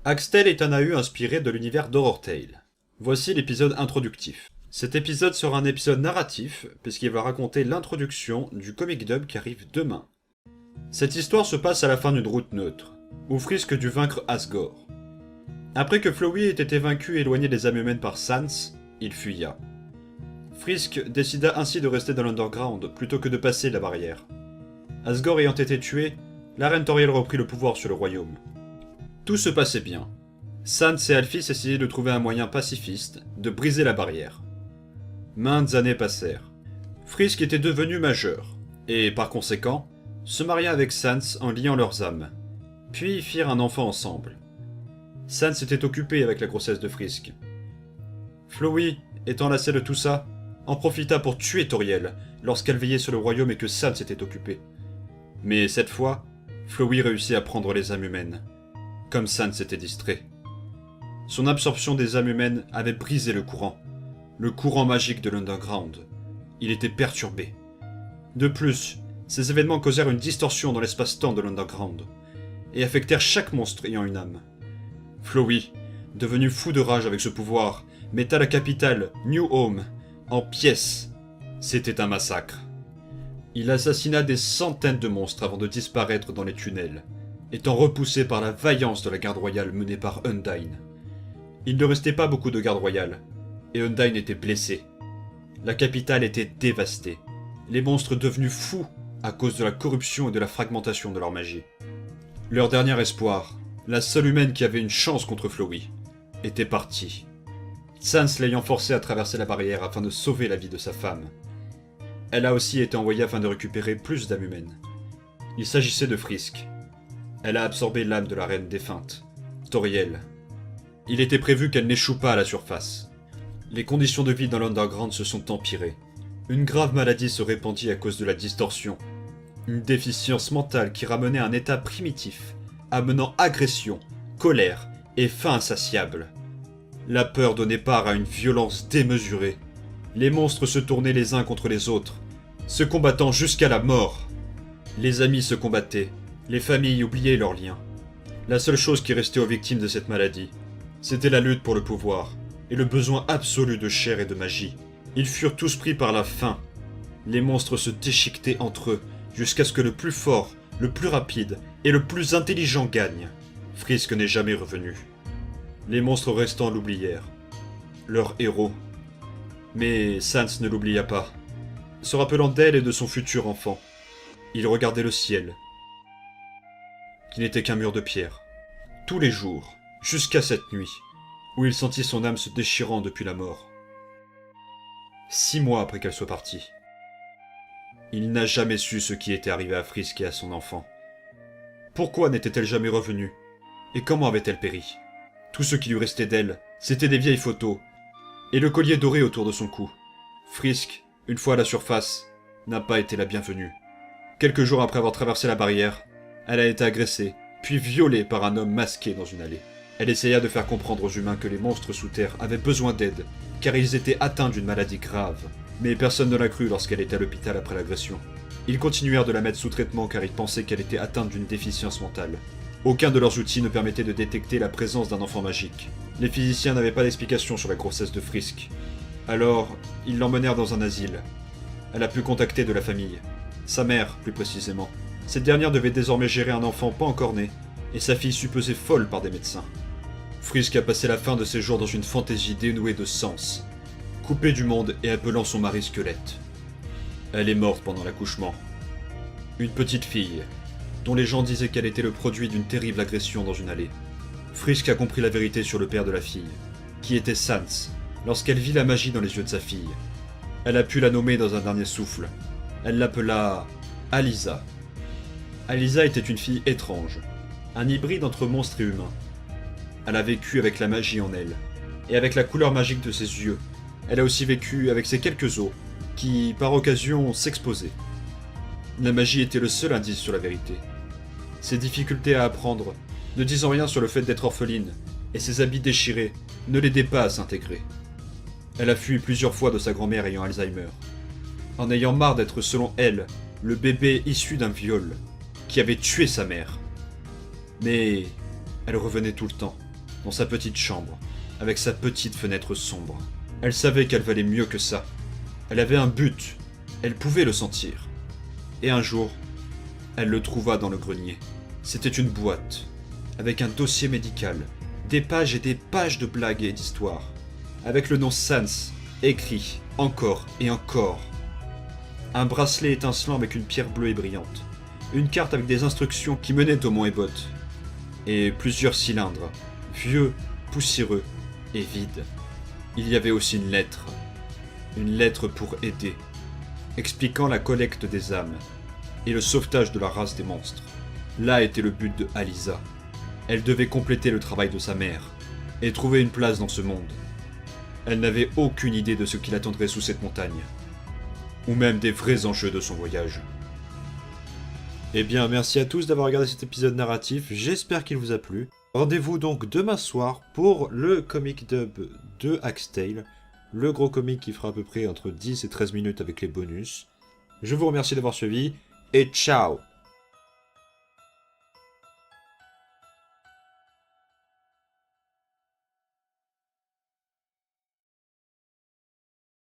Axtell est un AU inspiré de l'univers d'Horror Tale. Voici l'épisode introductif. Cet épisode sera un épisode narratif, puisqu'il va raconter l'introduction du comic dub qui arrive demain. Cette histoire se passe à la fin d'une route neutre, où Frisk dut vaincre Asgore. Après que Flowey ait été vaincu et éloigné des âmes humaines par Sans, il fuya. Frisk décida ainsi de rester dans l'Underground plutôt que de passer la barrière. Asgore ayant été tué, la reine Toriel reprit le pouvoir sur le royaume. Tout se passait bien. Sans et Alphys essayaient de trouver un moyen pacifiste de briser la barrière. Maintes années passèrent. Frisk était devenu majeur, et par conséquent, se maria avec Sans en liant leurs âmes. Puis ils firent un enfant ensemble. Sans était occupé avec la grossesse de Frisk. Flowey, étant lassé de tout ça, en profita pour tuer Toriel lorsqu'elle veillait sur le royaume et que Sans était occupé. Mais cette fois, Flowey réussit à prendre les âmes humaines, comme Sans était distrait. Son absorption des âmes humaines avait brisé le courant magique de l'Underground. Il était perturbé. De plus, ces événements causèrent une distorsion dans l'espace-temps de l'Underground, et affectèrent chaque monstre ayant une âme. Flowey, devenu fou de rage avec ce pouvoir, metta la capitale, New Home, en pièces. C'était un massacre. Il assassina des centaines de monstres avant de disparaître dans les tunnels, étant repoussé par la vaillance de la garde royale menée par Undyne. Il ne restait pas beaucoup de garde royale, et Undyne était blessé. La capitale était dévastée, les monstres devenus fous à cause de la corruption et de la fragmentation de leur magie. Leur dernier espoir, la seule humaine qui avait une chance contre Flowey, était partie. Sans l'ayant forcé à traverser la barrière afin de sauver la vie de sa femme. Elle a aussi été envoyée afin de récupérer plus d'âmes humaines. Il s'agissait de Frisk. Elle a absorbé l'âme de la reine défunte, Toriel. Il était prévu qu'elle n'échoue pas à la surface. Les conditions de vie dans l'Underground se sont empirées. Une grave maladie se répandit à cause de la distorsion. Une déficience mentale qui ramenait un état primitif, amenant agression, colère et faim insatiable. La peur donnait part à une violence démesurée. Les monstres se tournaient les uns contre les autres, se combattant jusqu'à la mort. Les amis se combattaient, les familles oubliaient leurs liens. La seule chose qui restait aux victimes de cette maladie, c'était la lutte pour le pouvoir, et le besoin absolu de chair et de magie. Ils furent tous pris par la faim. Les monstres se déchiquetaient entre eux, jusqu'à ce que le plus fort, le plus rapide et le plus intelligent gagne. Frisk n'est jamais revenu. Les monstres restants l'oublièrent. Leur héros. Mais Sans ne l'oublia pas. Se rappelant d'elle et de son futur enfant, il regardait le ciel, qui n'était qu'un mur de pierre. Tous les jours, jusqu'à cette nuit, où il sentit son âme se déchirant depuis la mort. 6 mois après qu'elle soit partie. Il n'a jamais su ce qui était arrivé à Frisk et à son enfant. Pourquoi n'était-elle jamais revenue? Et comment avait-elle péri? Tout ce qui lui restait d'elle, c'était des vieilles photos, et le collier doré autour de son cou. Frisk, une fois à la surface, n'a pas été la bienvenue. Quelques jours après avoir traversé la barrière, elle a été agressée, puis violée par un homme masqué dans une allée. Elle essaya de faire comprendre aux humains que les monstres sous terre avaient besoin d'aide, car ils étaient atteints d'une maladie grave. Mais personne ne l'a cru lorsqu'elle était à l'hôpital après l'agression. Ils continuèrent de la mettre sous traitement car ils pensaient qu'elle était atteinte d'une déficience mentale. Aucun de leurs outils ne permettait de détecter la présence d'un enfant magique. Les physiciens n'avaient pas d'explication sur la grossesse de Frisk. Alors, ils l'emmenèrent dans un asile. Elle a pu contacter de la famille. Sa mère, plus précisément. Cette dernière devait désormais gérer un enfant pas encore né, et sa fille supposée folle par des médecins. Frisk a passé la fin de ses jours dans une fantaisie dénouée de sens, coupée du monde et appelant son mari squelette. Elle est morte pendant l'accouchement. Une petite fille, dont les gens disaient qu'elle était le produit d'une terrible agression dans une allée. Frisk a compris la vérité sur le père de la fille, qui était Sans, lorsqu'elle vit la magie dans les yeux de sa fille. Elle a pu la nommer dans un dernier souffle. Elle l'appela Alyssa. Alyssa était une fille étrange, un hybride entre monstre et humain. Elle a vécu avec la magie en elle, et avec la couleur magique de ses yeux. Elle a aussi vécu avec ses quelques os, qui, par occasion, s'exposaient. La magie était le seul indice sur la vérité. Ses difficultés à apprendre, ne disant rien sur le fait d'être orpheline, et ses habits déchirés, ne l'aidaient pas à s'intégrer. Elle a fui plusieurs fois de sa grand-mère ayant Alzheimer, en ayant marre d'être, selon elle, le bébé issu d'un viol, qui avait tué sa mère. Mais elle revenait tout le temps. dans sa petite chambre, avec sa petite fenêtre sombre. Elle savait qu'elle valait mieux que ça. Elle avait un but, elle pouvait le sentir. Et un jour, elle le trouva dans le grenier. C'était une boîte, avec un dossier médical, des pages et des pages de blagues et d'histoires, avec le nom Sans, écrit encore et encore. Un bracelet étincelant avec une pierre bleue et brillante, une carte avec des instructions qui menaient au mont Ebot, et plusieurs cylindres, vieux, poussiéreux et vides. Il y avait aussi une lettre pour aider, expliquant la collecte des âmes et le sauvetage de la race des monstres. Là était le but de Alisa. Elle devait compléter le travail de sa mère et trouver une place dans ce monde. Elle n'avait aucune idée de ce qui l'attendrait sous cette montagne, ou même des vrais enjeux de son voyage. Eh bien, merci à tous d'avoir regardé cet épisode narratif, j'espère qu'il vous a plu. Rendez-vous donc demain soir pour le comic dub de Axe Tale, le gros comic qui fera à peu près entre 10 et 13 minutes avec les bonus. Je vous remercie d'avoir suivi, et ciao!